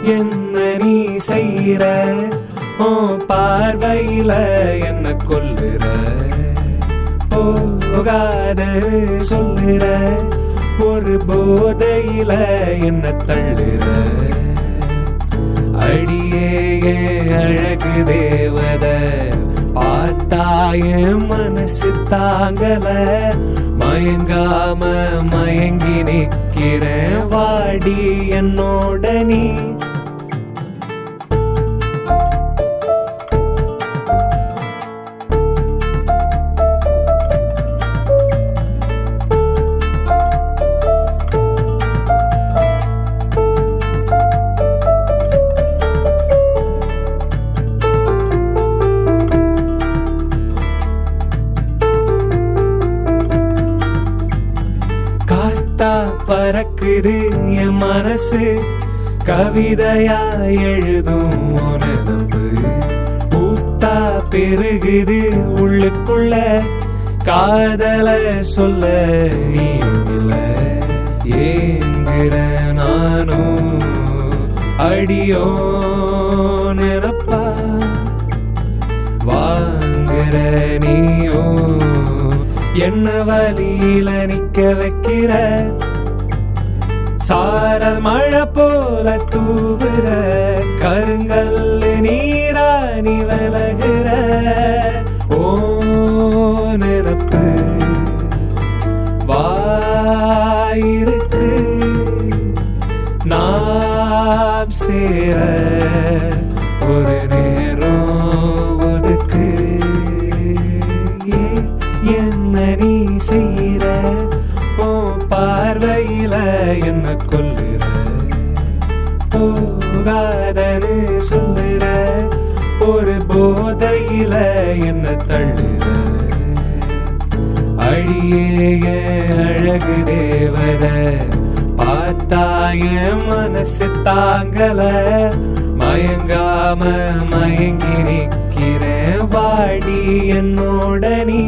என்ன நீ செய்ற பார்வையில என்ன கொல்லுற போகாத சொல்லுற ஒரு போதையில என்ன தள்ளுற அடியே அழகு தேவத பார்த்தாய மனசு தாங்கல மயங்காம மயங்கி நிக்கிற வாடி என்னோட நீ பறக்குது என் மனசு கவிதையா எழுதும் உனதம்பு ஊத்தா பெருகுது உள்ளுக்குள்ள காதல சொல்ல நீல ஏங்குற நானும் அடியோ நிரப்பா வாங்குற நீயோ என்ன வழியில நிக்க வைக்கிற சாரல் மழை போல தூவுற கருங்கல் நீரா நீ விலகுற ஓ நிரப்பு வாயிருக்கு நாம் சேர ஒரு நேரம் ஒதுக்கு என்ன நீ செய்ற பார்வையில என்ன கொல்லுற போகாதன்னு சொல்லுற ஒரு போதையில என்ன தள்ளுற அடியே அழகு தேவத பார்த்தாய மனசு தாங்கல மயங்காம மயங்கி நிக்கிற வாடி என்னோட நீ